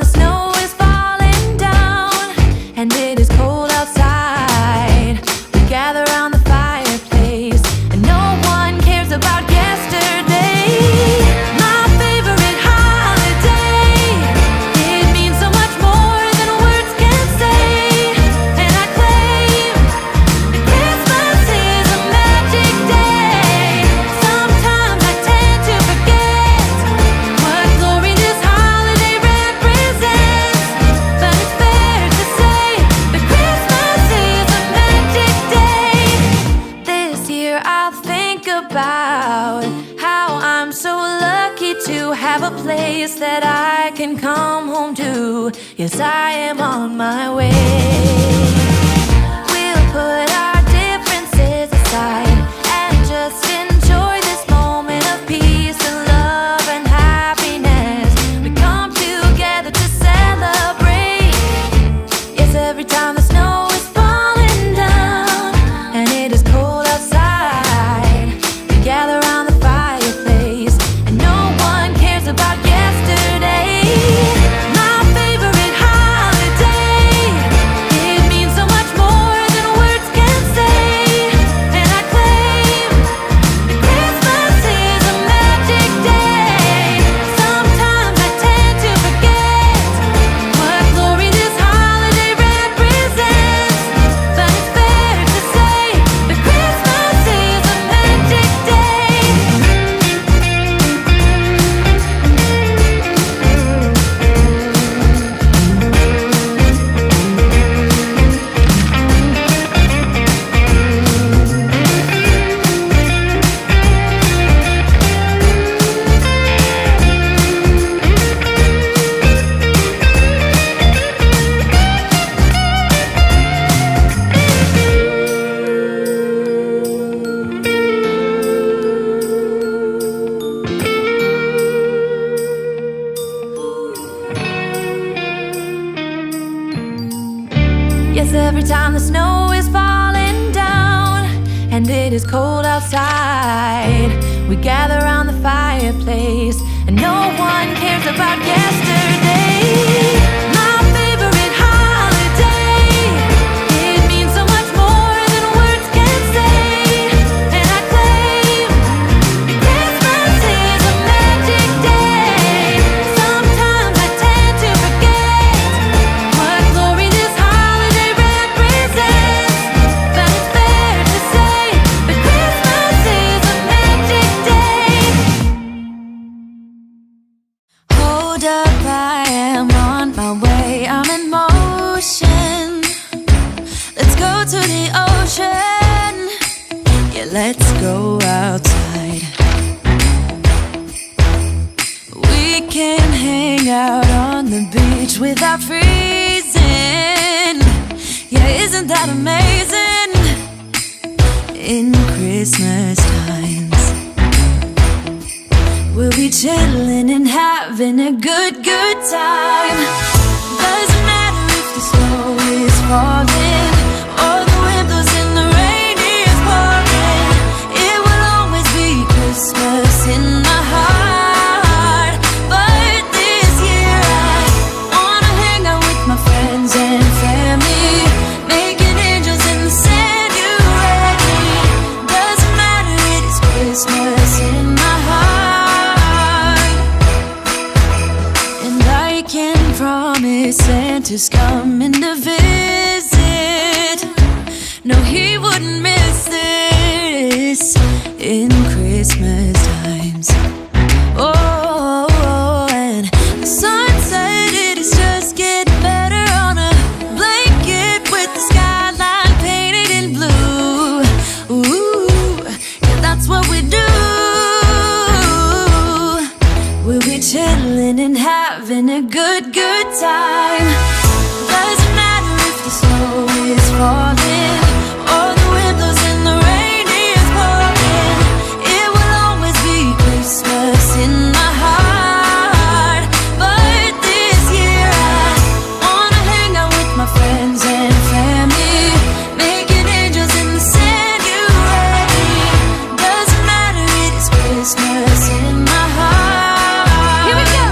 the snow is falling down and it is cold outside, we gather around the fireplace and no one cares about yesterday. My favorite holiday, it means so much more than words can say. And I claim that Christmas is a magic day. Sometimes I tend to forget what glory this holiday represents, but it's fair to say that Christmas is a magic day. This year I'll think about how I'm so lucky to have a place that I can come home to. Yes, I am on my way. We'll put our differences aside and just enjoy this moment of peace and love and happiness. We come together to celebrate. Yes, every time the snow is falling down and it is cold outside, we gather around the fireplace and no one cares about yesterday. My favorite holiday, it means so much more than words can say. And I claim that Christmas is a magic day. Sometimes I tend to forget what glory this holiday represents, but it's fair to say that Christmas is a magic day. Yes, every time the snow is falling down and it is cold outside, we gather around the fireplace and no one cares about yesterday. My favorite holiday, it means so much more than words can say. And I claim that Christmas is a magic day. Sometimes I tend to forget what glory this holiday represents, but it's fair to say that Christmas is a magic day. Hold up, I am on my way, I'm in motion. Let's go to the ocean. Yeah, let's go outside. We can hang out on the beach without freezing. Yeah, isn't that amazing? In Christmas times, we'll be chilling and having a good time. Doesn't matter if the snow is falling or the wind blows and the rain is pouring. It will always be Christmas in my heart. But this year I wanna hang out with my friends and family, making angels in the sand. You ready? Doesn't matter, it is Christmas in my heart. And I can promise Santa's coming to visit. No, he wouldn't miss this in Christmas times. Oh, and the sunset, it is just getting better on a blanket with the skyline painted in blue. Ooh, yeah, that's what we do. We'll be chilling and having a good time. Doesn't matter if the snow is falling or the wind blows and the rain is pouring. It will always be Christmas in my heart. But this year I wanna hang out with my friends and family, making angels in the sand. You ready? Doesn't matter, it is Christmas in my heart. Here we go.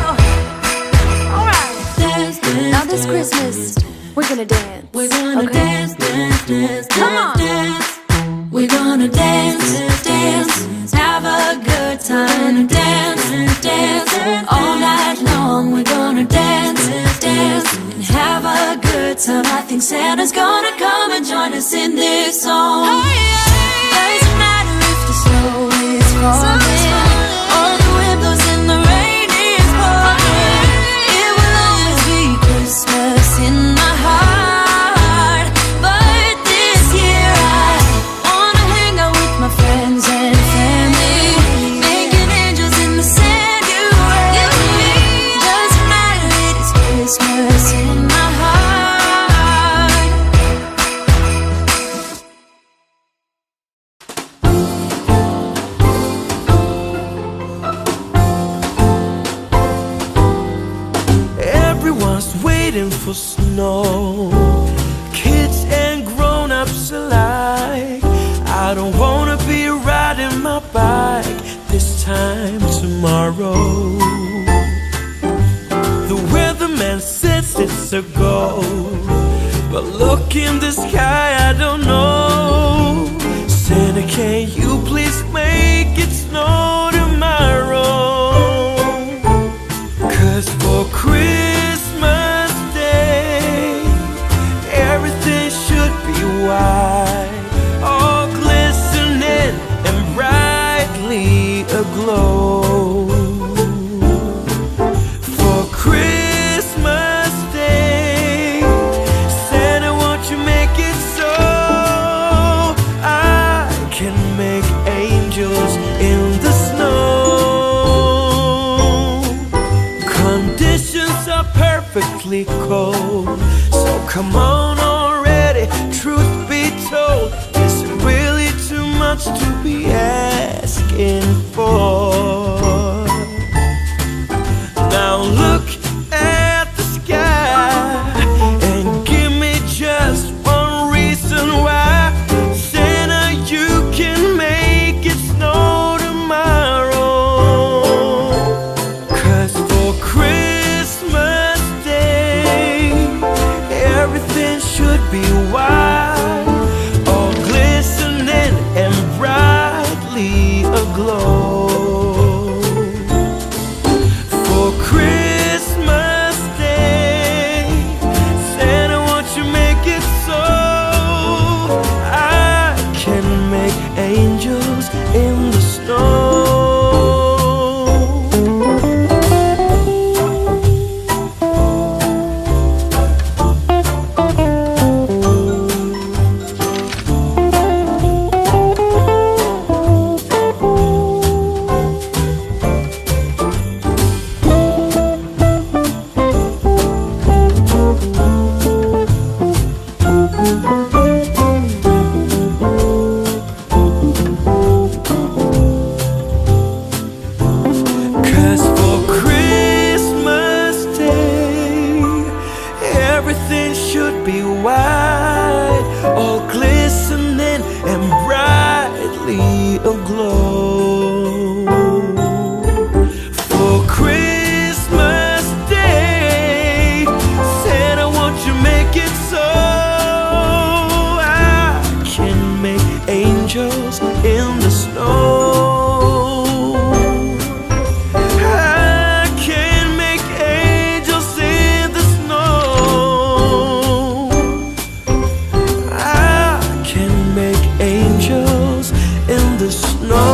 All right. Christmas, we're gonna dance. We're gonna okay? dance, dance, dance, Come on. dance. We're gonna dance, dance, have a good time. Dance, dance, all night long. We're gonna dance, dance, and have a good time. I think Santa's gonna come and join us in this song. Doesn't matter if the snow is falling or the wind blows and the rain is pouring. It will always be Christmas in my heart. But this year I wanna hang out with my friends and family, making angels in the sanctuary. Doesn't matter, it is Christmas in my heart. Everyone's waiting for snow, kids and grown-ups alike. I don't wanna be riding my bike this time tomorrow. The weatherman says it's a go, but look in the sky, I don't know. Santa, can you please make it snow tomorrow? 'Cause for Christmas Day, everything should be white, all glistening and brightly aglow. For Christmas Day, Santa, won't you make it so I can make angels in the snow? Conditions are perfectly cold, so come on already. Truth be told, it's really too much to be asking for. Now look at the sky and give me just one reason why, Santa, you can make it snow tomorrow. 'Cause for Christmas Day, everything should be white, all glistening and brightly aglow. For Christmas Day, Santa, won't you make it so I can make angels in the snow? Cause for Christmas Day, everything should be white, all glistening and brightly aglow. For Christmas Day, Santa, won't you make it so I can make angels in the snow? I can make angels in the snow. I can make angels in the snow.